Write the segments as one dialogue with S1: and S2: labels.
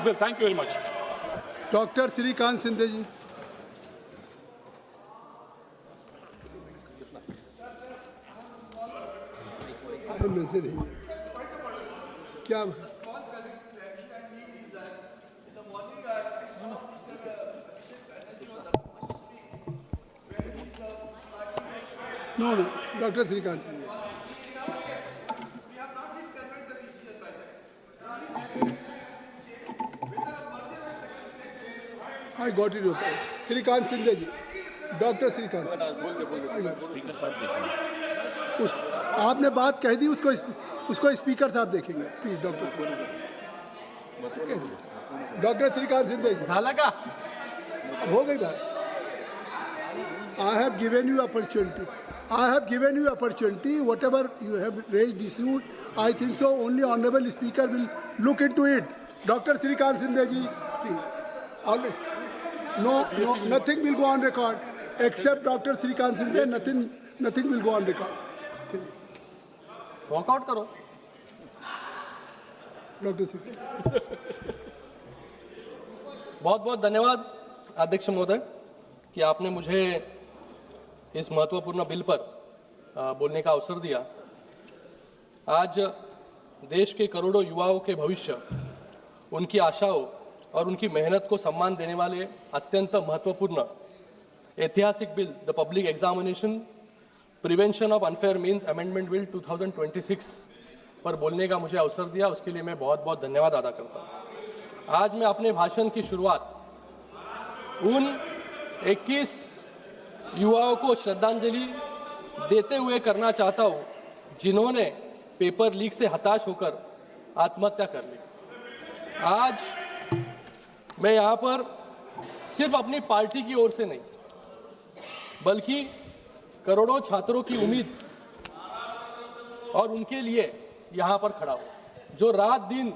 S1: bill. Thank you very much.
S2: Doctor Shrikant Shinde ji. में से नहीं क्या no doctor Shrikant Singh. I got it okay. Shrikant Shinde ji, doctor Shrikant. आपने बात कह दी, उसको स्पीकर साहब देखेंगे प्लीज। डॉक्टर श्रीकांत सिंधे जी,
S3: झाला का?
S2: अब हो गई बात। I have given you opportunity. Whatever you have raised issue, I think so only honorable speaker will look into it. Dr. Shrikant Sindhe ji, please. No, nothing will go on record except Dr. Shrikant Sindhe. Nothing will go on record.
S3: Walkout करो।
S2: Doctor Shrikant.
S3: बहुत बहुत धन्यवाद अध्यक्ष महोदय कि आपने मुझे इस महत्वपूर्ण बिल पर बोलने का अवसर दिया। आज देश के करोड़ों युवाओं के भविष्य, उनकी आशाओं और उनकी मेहनत को सम्मान देने वाले अत्यंत महत्वपूर्ण ऐतिहासिक bill the public examination prevention of unfair means amendment bill 2026 पर बोलने का मुझे अवसर दिया, उसके लिए मैं बहुत बहुत धन्यवाद अदा करता हूँ। आज मैं अपने भाषण की शुरुआत उन 21 युवाओं को श्रद्धांजलि देते हुए करना चाहता हूँ जिन्होंने पेपर लीक से हताश होकर आत्महत्या कर ली। आज मैं यहाँ पर सिर्फ अपनी पार्टी की ओर से नहीं बल्कि करोड़ों छात्रों की उम्मीद और उनके लिए यहाँ पर खड़ा हूँ जो रात दिन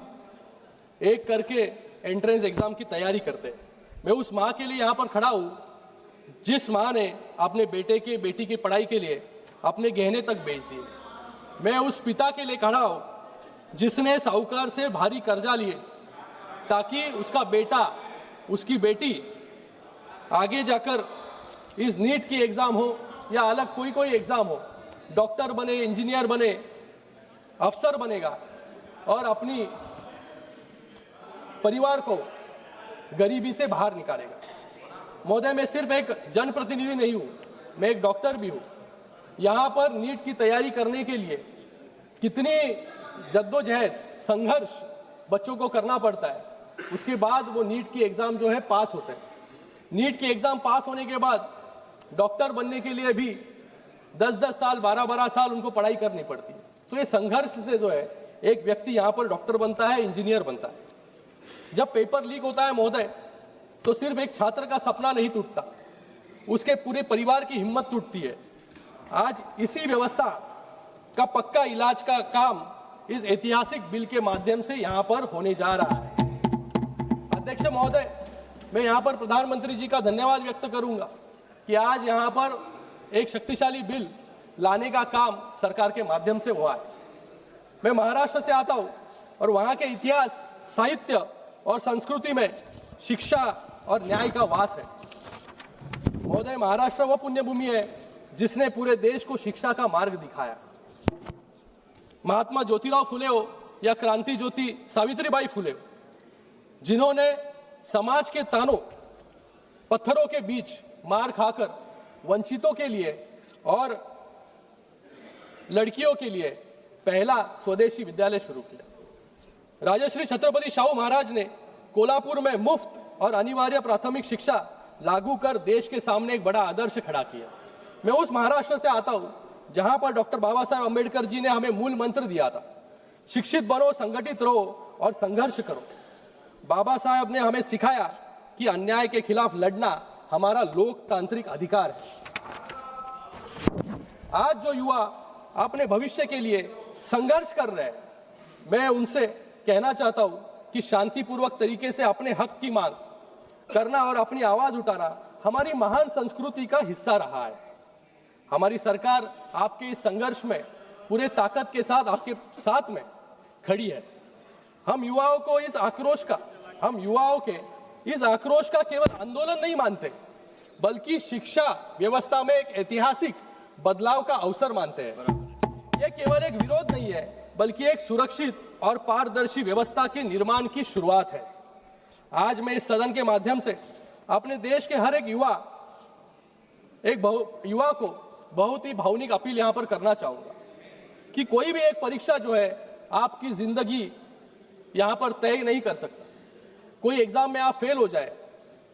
S3: एक करके एंट्रेंस एग्जाम की तैयारी करते हैं। मैं उस माँ के लिए यहाँ पर खड़ा हूँ जिस माँ ने अपने बेटी की पढ़ाई के लिए अपने गहने तक बेच दिए। मैं उस पिता के लिए खड़ा हूँ जिसने साहूकार से भारी कर्जा लिए ताकि उसका बेटा उसकी बेटी आगे जाकर इस नीट की एग्जाम हो या अलग कोई एग्जाम हो, डॉक्टर बने, इंजीनियर बने, अफसर बनेगा और अपनी परिवार को गरीबी से बाहर निकालेगा। महोदय, मैं सिर्फ एक जनप्रतिनिधि नहीं हूं, मैं एक डॉक्टर भी हूं। यहां पर नीट की तैयारी करने के लिए कितनी जद्दोजहद, संघर्ष बच्चों को करना पड़ता है, उसके बाद वो नीट की एग्जाम जो है पास होते हैं। नीट की एग्जाम पास होने के बाद डॉक्टर बनने के लिए भी 10-10 साल, 12-12 साल उनको पढ़ाई करनी पड़ती है। तो ये संघर्ष से जो है एक व्यक्ति यहाँ पर डॉक्टर बनता है, इंजीनियर बनता है। जब पेपर लीक होता है महोदय, तो सिर्फ एक छात्र का सपना नहीं टूटता, उसके पूरे परिवार की हिम्मत टूटती है। आज इसी व्यवस्था का पक्का इलाज का काम इस ऐतिहासिक बिल के माध्यम से यहाँ पर होने जा रहा है। अध्यक्ष महोदय, मैं यहाँ पर प्रधानमंत्री जी का धन्यवाद व्यक्त करूंगा कि आज यहाँ पर एक शक्तिशाली बिल लाने का काम सरकार के माध्यम से हुआ है। मैं महाराष्ट्र से आता हूँ और वहाँ के इतिहास, साहित्य और संस्कृति में शिक्षा और न्याय का वास है। महोदय, महाराष्ट्र वह पुण्यभूमि है जिसने पूरे देश को शिक्षा का मार्ग दिखाया। महात्मा ज्योतिराव फुले हो या क्रांति ज्योति सावित्रीबाई फुले हो, जिन्होंने समाज के तानों पत्थरों के बीच मार खाकर वंचितों के लिए और लड़कियों के लिए पहला स्वदेशी विद्यालय शुरू किया। राजश्री छत्रपति शाहू महाराज ने कोल्हापुर में मुफ्त और अनिवार्य प्राथमिक शिक्षा लागू कर देश के सामने एक बड़ा आदर्श खड़ा किया। मैं उस महाराष्ट्र से आता हूं जहां पर डॉक्टर बाबा साहेब अम्बेडकर जी ने हमें मूल मंत्र दिया था, शिक्षित बनो, संगठित रहो और संघर्ष करो। बाबा साहब ने हमें सिखाया कि अन्याय के खिलाफ लड़ना हमारा लोकतांत्रिक अधिकार है। आज जो युवा अपने भविष्य के लिए संघर्ष कर रहे हैं, मैं उनसे कहना चाहता हूं कि शांतिपूर्वक तरीके से अपने हक की मांग करना और अपनी आवाज उठाना हमारी महान संस्कृति का हिस्सा रहा है। हमारी सरकार आपके इस संघर्ष में पूरे ताकत के साथ आपके साथ में खड़ी है। हम युवाओं को इस आक्रोश का हम युवाओं के इस आक्रोश का केवल आंदोलन नहीं मानते, बल्कि शिक्षा व्यवस्था में एक ऐतिहासिक बदलाव का अवसर मानते हैं। यह केवल एक विरोध नहीं है, बल्कि एक सुरक्षित और पारदर्शी व्यवस्था के निर्माण की शुरुआत है। आज मैं इस सदन के माध्यम से अपने देश के हर एक युवा को बहुत ही भावनिक अपील यहां पर करना चाहूंगा कि कोई भी एक परीक्षा जो है आपकी जिंदगी यहां पर तय नहीं कर सकता। कोई एग्जाम में आप फेल हो जाए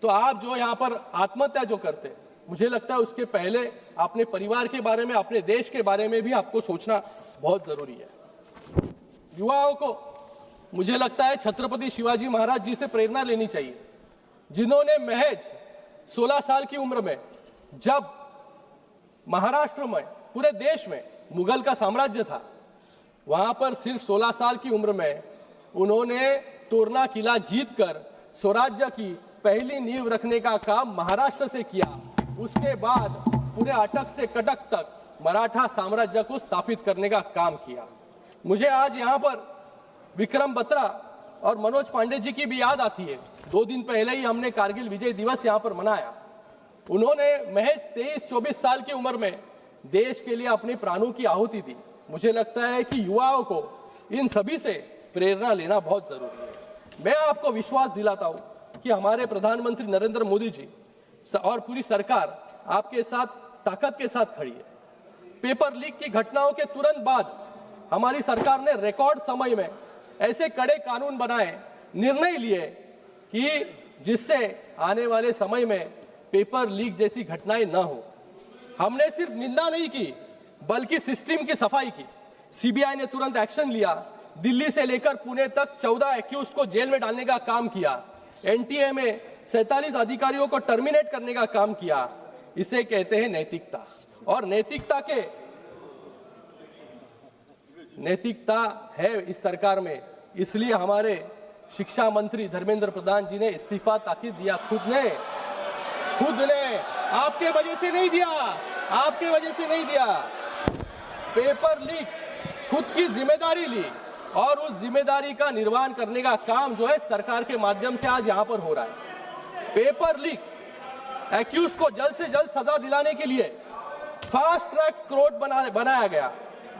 S3: तो आप जो यहां पर आत्महत्या जो करते, मुझे लगता है उसके पहले अपने परिवार के बारे में, अपने देश के बारे में भी आपको सोचना बहुत जरूरी है। युवाओं को मुझे लगता है छत्रपति शिवाजी महाराज जी से प्रेरणा लेनी चाहिए, जिन्होंने महज 16 साल की उम्र में, जब महाराष्ट्र में, पूरे देश में मुगल का साम्राज्य था, वहां पर सिर्फ 16 साल की उम्र में उन्होंने तोरना किला जीतकर स्वराज्य की पहली नींव रखने का काम महाराष्ट्र से किया। उसके बाद पूरे अटक से कटक तक मराठा साम्राज्य को स्थापित करने का काम किया। मुझे आज यहाँ पर विक्रम बत्रा और मनोज पांडे जी की भी याद आती है। 2 दिन पहले ही हमने कारगिल विजय दिवस यहाँ पर मनाया। उन्होंने महज 23-24 साल की उम्र में देश के लिए अपने प्राणों की आहुति दी। मुझे लगता है कि युवाओं को इन सभी से प्रेरणा लेना बहुत जरूरी है। मैं आपको विश्वास दिलाता हूं कि हमारे प्रधानमंत्री नरेंद्र मोदी जी और पूरी सरकार आपके साथ ताकत के साथ खड़ी है। पेपर लीक की घटनाओं के तुरंत बाद हमारी सरकार ने रिकॉर्ड समय में ऐसे कड़े कानून बनाए, निर्णय लिए कि जिससे आने वाले समय में पेपर लीक जैसी घटनाएं न हो। हमने सिर्फ निंदा नहीं की, बल्कि सिस्टम की सफाई की। सीबीआई ने तुरंत एक्शन लिया। दिल्ली से लेकर पुणे तक 14 एक्यूज्ड को जेल में डालने का काम किया। एनटीए में 47 अधिकारियों को टर्मिनेट करने का काम किया। इसे कहते हैं नैतिकता। और नैतिकता है इस सरकार में, इसलिए हमारे शिक्षा मंत्री धर्मेंद्र प्रधान जी ने इस्तीफा ताकि दिया। खुद ने आपके वजह से नहीं दिया, आपके वजह से नहीं दिया। पेपर लीक खुद की जिम्मेदारी ली और उस जिम्मेदारी का निर्वहन करने का काम जो है सरकार के माध्यम से आज यहां पर हो रहा है। पेपर लीक एक्यूज को जल्द से जल्द सजा दिलाने के लिए फास्ट ट्रैक कोर्ट बनाया गया।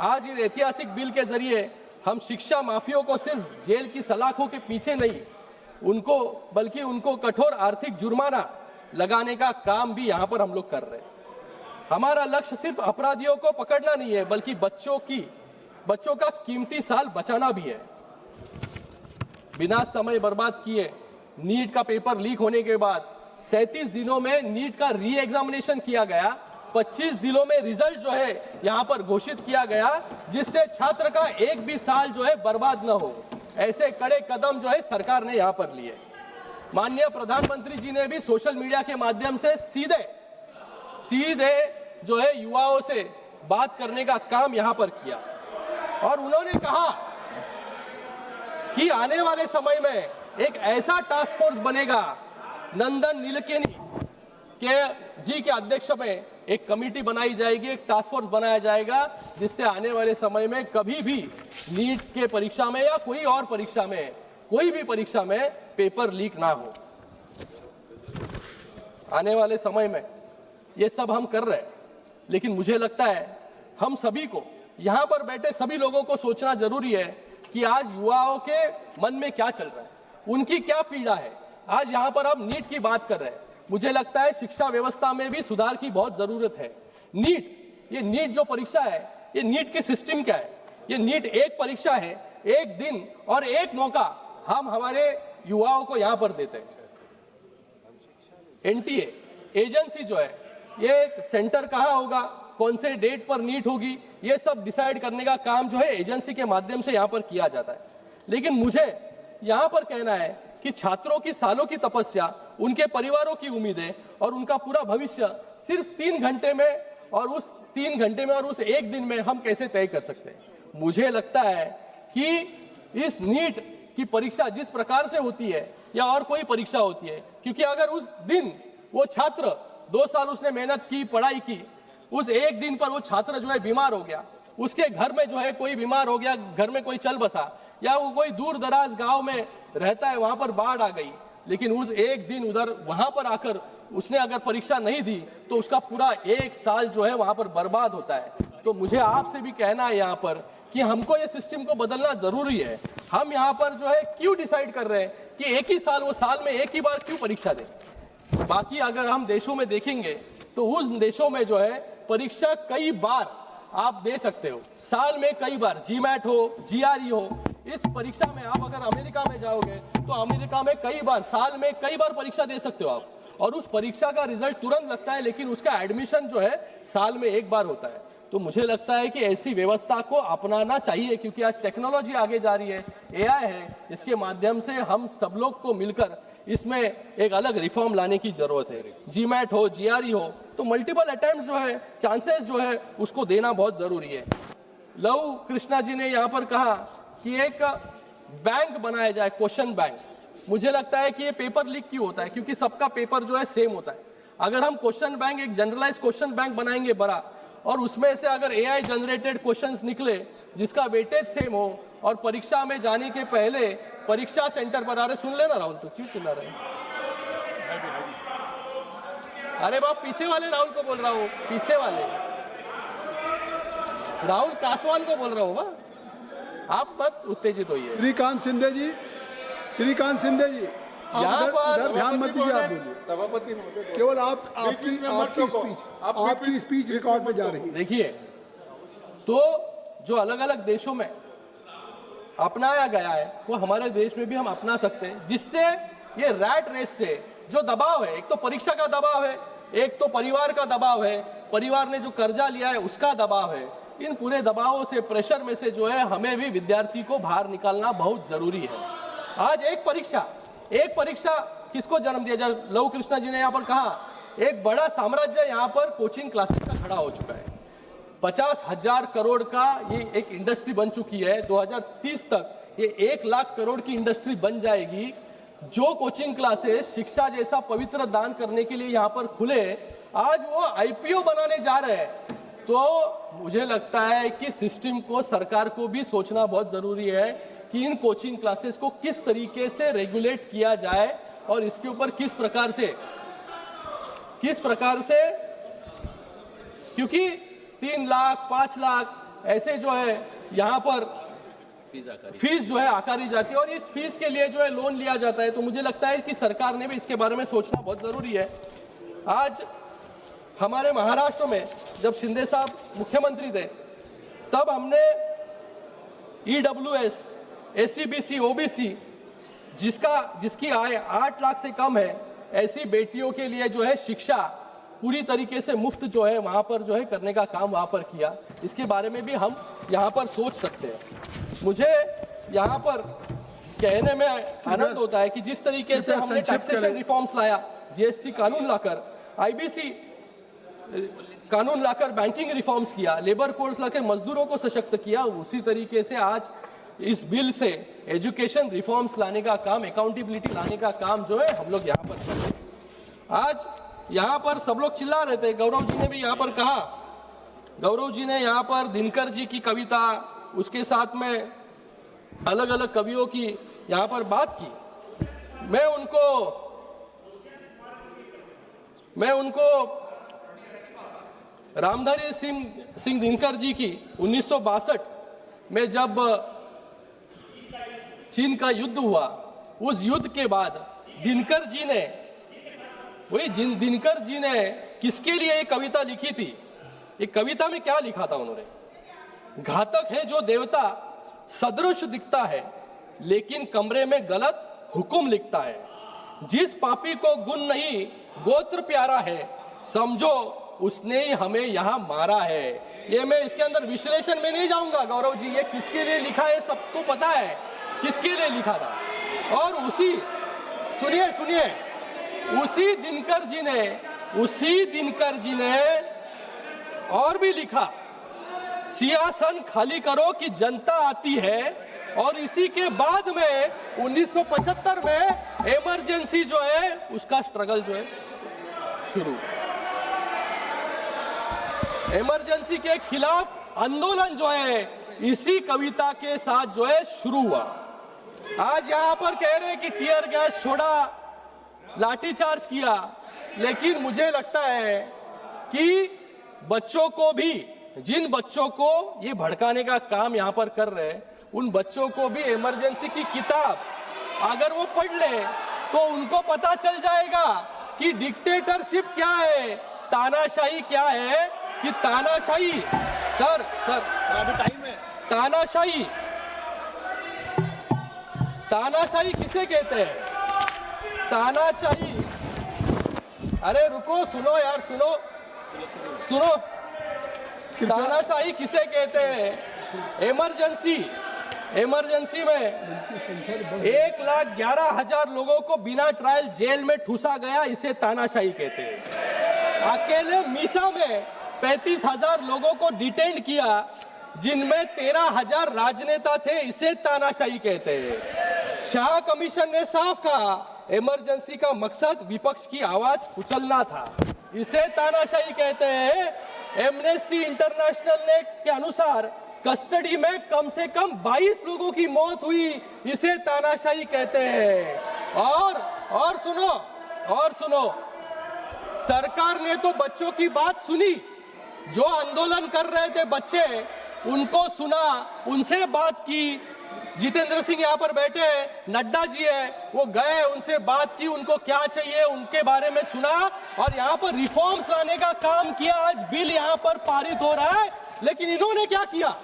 S3: आज इस ऐतिहासिक बिल के जरिए हम शिक्षा माफियों को सिर्फ जेल की सलाखों के पीछे नहीं, बल्कि उनको कठोर आर्थिक जुर्माना लगाने का काम भी यहां पर हम लोग कर रहे हैं। हमारा लक्ष्य सिर्फ अपराधियों को पकड़ना नहीं है, बल्कि बच्चों का कीमती साल बचाना भी है। बिना समय बर्बाद किए नीट का पेपर लीक होने के बाद 37 दिनों में नीट का री एग्जामिनेशन किया गया। 25 दिनों में रिजल्ट जो है यहां पर घोषित किया गया, जिससे छात्र का एक भी साल जो है बर्बाद न हो। ऐसे कड़े कदम जो है सरकार ने यहां पर लिए। माननीय प्रधानमंत्री जी ने भी सोशल मीडिया के माध्यम से सीधे जो है युवाओं से बात करने का काम यहां पर किया और उन्होंने कहा कि आने वाले समय में एक ऐसा टास्क फोर्स बनेगा, नंदन नीलकेनी जी के अध्यक्ष में एक कमेटी बनाई जाएगी, एक टास्क फोर्स बनाया जाएगा, जिससे आने वाले समय में कभी भी नीट के परीक्षा में या कोई और परीक्षा में, कोई भी परीक्षा में पेपर लीक ना हो। आने वाले समय में ये सब हम कर रहे हैं, लेकिन मुझे लगता है हम सभी को, यहां पर बैठे सभी लोगों को सोचना जरूरी है कि आज युवाओं के मन में क्या चल रहा है, उनकी क्या पीड़ा है। आज यहां पर हम नीट की बात कर रहे हैं। मुझे लगता है शिक्षा व्यवस्था में भी सुधार की बहुत जरूरत है। ये नीट जो परीक्षा है, ये नीट की सिस्टम क्या है? ये नीट एक परीक्षा है, एक दिन और एक मौका हम हमारे युवाओं को यहां पर देते हैं। एनटीए एजेंसी जो है, ये सेंटर कहां होगा, कौन से डेट पर नीट होगी, ये सब डिसाइड करने का काम जो है एजेंसी के माध्यम से यहां पर किया जाता है। लेकिन मुझे यहां पर कहना है कि छात्रों की सालों की तपस्या, उनके परिवारों की उम्मीदें और उनका पूरा भविष्य सिर्फ 3 घंटे में और उस 3 घंटे में और उस एक दिन में हम कैसे तय कर सकते हैं। मुझे लगता है कि इस नीट की परीक्षा जिस प्रकार से होती है या और कोई परीक्षा होती है, क्योंकि अगर उस दिन वो छात्र 2 साल उसने मेहनत की, पढ़ाई की, उस एक दिन पर वो छात्र जो है बीमार हो गया, उसके घर में जो है कोई बीमार हो गया, घर में कोई चल बसा, या वो कोई दूर दराज गांव में रहता है वहां पर बाढ़ आ गई, लेकिन उस एक दिन उधर वहां पर आकर उसने अगर परीक्षा नहीं दी तो उसका पूरा एक साल जो है वहां पर बर्बाद होता है। तो मुझे आपसे भी कहना है यहाँ पर कि हमको ये सिस्टम को बदलना जरूरी है। हम यहाँ पर जो है क्यों डिसाइड कर रहे हैं कि एक ही साल, वो साल में एक ही बार क्यों परीक्षा दें? बाकी अगर हम देशों में देखेंगे तो उस देशों में जो है परीक्षा कई बार आप दे सकते हो, साल में कई बार, जीमैट हो, जीआरई हो। इस परीक्षा में आप अगर अमेरिका में जाओगे तो अमेरिका में कई बार, साल में कई बार परीक्षा दे सकते हो आप, और उस परीक्षा का रिजल्ट तुरंत लगता है, लेकिन उसका एडमिशन जो है साल में एक बार होता है। तो मुझे लगता है कि ऐसी व्यवस्था को अपनाना चाहिए, क्योंकि आज टेक्नोलॉजी आगे जा रही है, एआई है, इसके माध्यम से हम सब लोग को मिलकर इसमें एक अलग रिफॉर्म लाने की जरूरत है। जीमैट हो, जीआरई हो, तो मल्टीपल अटेम्प्ट जो है, चांसेस जो है उसको देना बहुत जरूरी है। लव कृष्णा जी ने यहाँ पर कहा कि एक बैंक बनाया जाए, क्वेश्चन बैंक। मुझे लगता है कि ये पेपर लीक क्यों होता है, क्योंकि सबका पेपर जो है सेम होता है। अगर हम क्वेश्चन बैंक, एक जनरलाइज क्वेश्चन बैंक बनाएंगे बड़ा, और उसमें से अगर एआई जनरेटेड क्वेश्चंस निकले जिसका वेटेज सेम हो, और परीक्षा में जाने के पहले परीक्षा सेंटर पर, अरे सुन लेना राहुल, तो क्यों चिल्ला रहे हैं? अरे बाप, पीछे वाले राहुल को बोल रहा हूँ, पीछे वाले राहुल कासवान को बोल रहा हूँ। वाह, आप मत उत्तेजित होइए।
S2: श्रीकांत शिंदे जी, श्रीकांत शिंदे जी, आप उधर ध्यान मत दीजिए, आप बोलिए।
S1: सभापति महोदय,
S2: केवल आपकी स्पीच रिकॉर्ड पे जा रही है।
S3: देखिए, तो जो अलग अलग देशों में अपनाया गया है वो हमारे देश में भी हम अपना सकते हैं, जिससे ये रैट रेस से जो दबाव है, एक तो परीक्षा का दबाव है, एक तो परिवार का दबाव है, परिवार ने जो कर्जा लिया है उसका दबाव है, इन पूरे दबावों से, प्रेशर में से जो है हमें भी विद्यार्थी को बाहर निकालना बहुत जरूरी है। आज एक परीक्षा किसको जन्म दिया जाए? लव कृष्णा जी ने यहाँ पर कहा, एक बड़ा साम्राज्य यहाँ पर कोचिंग क्लासेस का खड़ा हो चुका है। 50,000 करोड़ का ये एक इंडस्ट्री बन चुकी है। 2030 तक ये 1 लाख करोड़ की इंडस्ट्री बन जाएगी। जो कोचिंग क्लासेस शिक्षा जैसा पवित्र दान करने के लिए यहाँ पर खुले, आज वो आईपीओ बनाने जा रहे हैं। तो मुझे लगता है कि सिस्टम को, सरकार को भी सोचना बहुत जरूरी है कि इन कोचिंग क्लासेस को किस तरीके से रेगुलेट किया जाए, और इसके ऊपर किस प्रकार से, क्योंकि 3 लाख 5 लाख ऐसे जो है यहाँ पर फीस जो है आकारी जाती है, और इस फीस के लिए जो है लोन लिया जाता है। तो मुझे लगता है कि सरकार ने भी इसके बारे में सोचना बहुत जरूरी है। आज हमारे महाराष्ट्र में जब शिंदे साहब मुख्यमंत्री थे, तब हमने EWS, SCBC, OBC जिसकी आय 8 लाख से कम है, ऐसी बेटियों के लिए जो है शिक्षा पूरी तरीके से मुफ्त जो है वहां पर जो है करने का काम वहां पर किया। इसके बारे में भी हम यहाँ पर सोच सकते हैं। मुझे यहाँ पर कहने में आनंद होता है कि जिस तरीके से हमने टैक्सेशन रिफॉर्म्स लाया, GST कानून लाकर, IBC कानून लाकर बैंकिंग रिफॉर्म्स किया, लेबर कोड्स लाकर मजदूरों को सशक्त किया, उसी तरीके से आज इस बिल से एजुकेशन रिफॉर्म्स लाने का काम, अकाउंटेबिलिटी लाने का काम जो है हम लोग यहाँ पर कर रहे हैं। आज यहाँ पर सब लोग चिल्ला रहे थे, गौरव जी ने भी यहाँ पर कहा, गौरव जी ने यहाँ पर दिनकर जी की कविता, उसके साथ में अलग अलग कवियों की यहाँ पर बात की। मैं उनको रामधारी सिंह दिनकर जी की 1962 में जब चीन का युद्ध हुआ, उस युद्ध के बाद दिनकर जी ने किसके लिए ये कविता लिखी थी? एक कविता में क्या लिखा था उन्होंने? घातक है जो देवता सदृश दिखता है, लेकिन कमरे में गलत हुक्म लिखता है। जिस पापी को गुण नहीं गोत्र प्यारा है, समझो उसने ही हमें यहाँ मारा है। ये मैं इसके अंदर विश्लेषण में नहीं जाऊंगा गौरव जी, ये किसके लिए लिखा है सबको पता है किसके लिए लिखा था। और सुनिए उसी दिनकर जी ने और भी लिखा, सिंहासन खाली करो कि जनता आती है। और इसी के बाद में 1975 में इमरजेंसी जो है उसका स्ट्रगल जो है शुरू, इमरजेंसी के खिलाफ आंदोलन जो है इसी कविता के साथ जो है शुरू हुआ। आज यहाँ पर कह रहे हैं कि टीयर गैस छोड़ा, लाठीचार्ज किया, लेकिन मुझे लगता है कि बच्चों को भी, जिन बच्चों को ये भड़काने का काम यहाँ पर कर रहे हैं, उन बच्चों को भी इमरजेंसी की किताब अगर वो पढ़ ले तो उनको पता चल जाएगा कि डिक्टेटरशिप क्या है, तानाशाही क्या है, कि तानाशाही, सर अभी टाइम है, तानाशाही किसे कहते हैं? तानाशाही, अरे रुको, सुनो यार, सुनो, तानाशाही किसे कहते हैं? इमरजेंसी में 1,11,000 लोगों को बिना ट्रायल जेल में ठूसा गया, इसे तानाशाही कहते हैं। अकेले मीसा में 35,000 लोगों को डिटेन किया, जिनमें 13,000 राजनेता थे, इसे तानाशाही कहते हैं। शाह कमीशन ने साफ कहा, इमरजेंसी का मकसद विपक्ष की आवाज कुचलना था, इसे तानाशाही कहते हैं। एमनेस्टी इंटरनेशनल ने के अनुसार कस्टडी में कम से कम 22 लोगों की मौत हुई, इसे तानाशाही कहते हैं। और सुनो, सरकार ने तो बच्चों की बात सुनी, जो आंदोलन कर रहे थे बच्चे, उनको सुना, उनसे बात की। जितेंद्र सिंह यहाँ पर बैठे हैं, नड्डा जी है, वो गए, उनसे बात की, उनको क्या चाहिए उनके बारे में सुना और यहाँ पर रिफॉर्म्स लाने का काम किया। आज बिल यहाँ पर पारित हो रहा है, लेकिन इन्होंने क्या किया?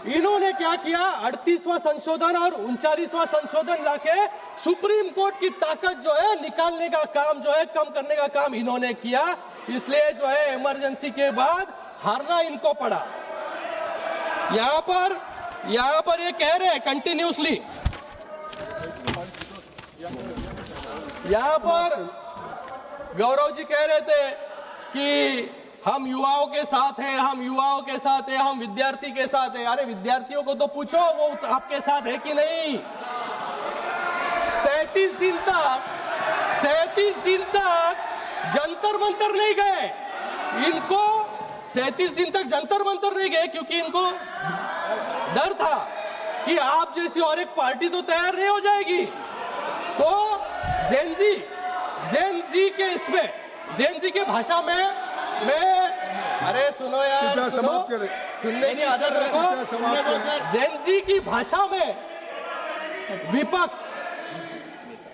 S3: 38वां संशोधन और 39वां संशोधन लाके सुप्रीम कोर्ट की ताकत जो है निकालने का काम, जो है कम करने का काम इन्होंने किया। इसलिए जो है इमरजेंसी के बाद हारना इनको पड़ा। यहाँ पर ये कह रहे हैं कंटिन्यूसली, यहाँ पर गौरव जी कह रहे थे कि हम युवाओं के साथ हैं, हम विद्यार्थी के साथ हैं। अरे विद्यार्थियों को तो पूछो वो आपके साथ है कि नहीं। 37 दिन तक जंतर मंतर नहीं गए, इनको 37 दिन तक जंतर मंतर नहीं गए, क्योंकि इनको डर था कि आप जैसी और एक पार्टी तो तैयार नहीं हो जाएगी। तो जेनजी के भाषा में अरे सुनो यार, सुनने की आदत रखो। जेनजी की भाषा में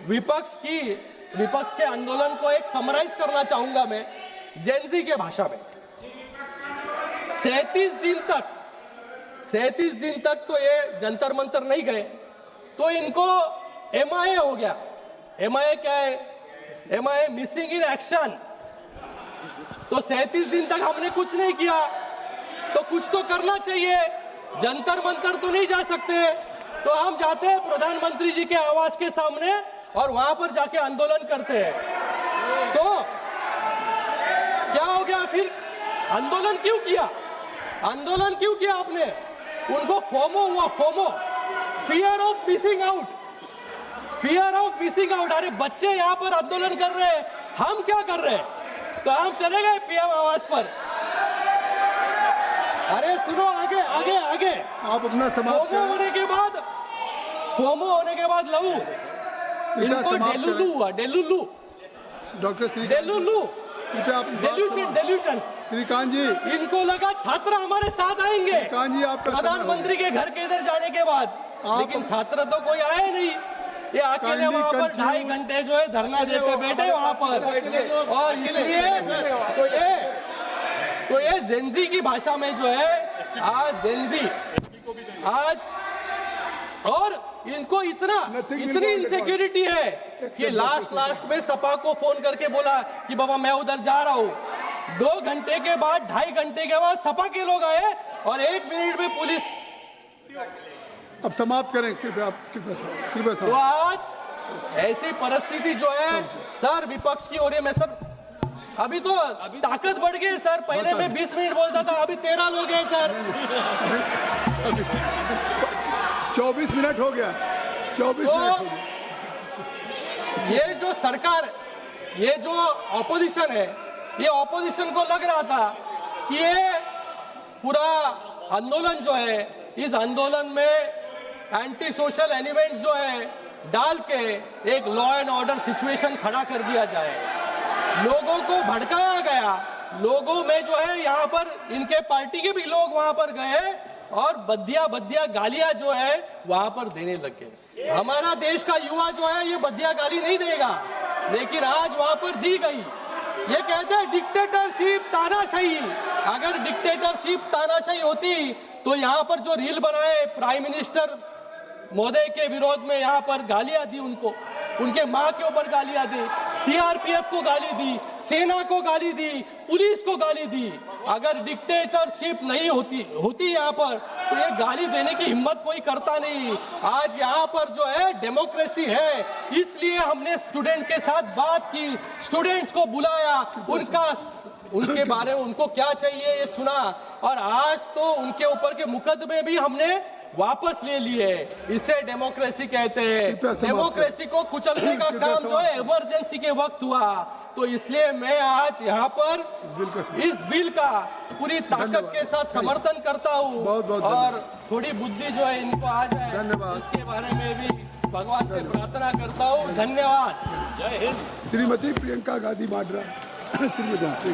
S3: विपक्ष के आंदोलन को एक समराइज करना चाहूंगा मैं जेनजी के भाषा में। 37 दिन तक तो ये जंतर मंतर नहीं गए, तो इनको MIA हो गया। MIA क्या है? MIA missing in action. तो 37 दिन तक हमने कुछ नहीं किया, तो कुछ तो करना चाहिए। जंतर मंतर तो नहीं जा सकते, तो हम जाते हैं प्रधानमंत्री जी के आवास के सामने और वहां पर जाके आंदोलन करते हैं। तो क्या हो गया फिर? आंदोलन क्यों किया आपने? उनको फोमो हुआ, फियर ऑफ मिसिंग आउट। अरे बच्चे यहाँ पर आंदोलन कर रहे हैं, हम क्या कर रहे हैं? तो हम चले गए PM आवास पर। अरे सुनो, आगे
S2: आप अपना समाप्त
S3: फोमो होने के बाद लहू, इनको डेलुलू
S2: डॉक्टर
S3: डेल्यूशन।
S2: श्रीकांत जी,
S3: इनको लगा छात्र हमारे साथ आएंगे
S2: श्रीकांत जी, आपका
S3: प्रधानमंत्री के घर के इधर जाने के बाद, लेकिन छात्र तो कोई आए नहीं। ये अकेले वहाँ पर 2.5 घंटे जो है धरना देते बैठे वहाँ पर। और इसलिए तो ये जेनजी की भाषा में जो है आज और इनको इतनी इनसिक्योरिटी है कि लास्ट में सपा को फोन करके बोला कि बाबा मैं उधर जा रहा हूँ। 2 घंटे के बाद, 2.5 घंटे के बाद सपा के लोग आए और 1 मिनट में पुलिस।
S2: अब समाप्त करें कृपया।
S3: तो आज ऐसी परिस्थिति जो है सर विपक्ष की, और मैं सर अभी तो ताकत बढ़ गई सर। पहले मैं 20 मिनट बोलता था, अभी 13 लोग हैं सर।
S2: 24 मिनट हो गया।
S3: ये जो सरकार, ये जो ऑपोजिशन है, ये ऑपोजिशन को लग रहा था कि ये पूरा आंदोलन जो है, इस आंदोलन में एंटी सोशल एलिमेंट्स जो है डाल के एक लॉ एंड ऑर्डर सिचुएशन खड़ा कर दिया जाए। लोगों को भड़काया गया, लोगों में जो है यहाँ पर इनके पार्टी के भी लोग वहां पर गए और बदिया गालियां जो है वहां पर देने लगे। हमारा देश का युवा जो है ये बदिया गाली नहीं देगा, लेकिन आज वहां पर दी गई। ये कहते हैं डिक्टेटरशिप, तानाशाही। अगर डिक्टेटरशिप, तानाशाही होती तो यहाँ पर जो रील बनाए प्राइम मिनिस्टर महोदय के विरोध में, यहाँ पर गालियां दी उनको, उनके माँ के ऊपर गालियां दी, सीआरपीएफ को गाली दी, सेना को गाली दी, पुलिस को गाली दी। अगर डिक्टेटरशिप नहीं होती यहाँ पर तो ये गाली देने की हिम्मत कोई करता नहीं। आज यहाँ पर जो है डेमोक्रेसी है, इसलिए हमने स्टूडेंट के साथ बात की, स्टूडेंट्स को बुलाया, उनके बारे में उनको क्या चाहिए ये सुना, और आज तो उनके ऊपर के मुकदमे भी हमने वापस ले लिए। इसे डेमोक्रेसी कहते हैं। डेमोक्रेसी को कुचलने का काम जो है इमरजेंसी के वक्त हुआ। तो इसलिए मैं आज यहाँ पर इस बिल का पूरी ताकत के साथ समर्थन करता हूँ, और थोड़ी बुद्धि जो है इनको आ जाए, इसके बारे में भी भगवान से प्रार्थना करता हूँ। धन्यवाद। जय हिंद।
S2: श्रीमती प्रियंका गांधी वाड्रा। श्रीमती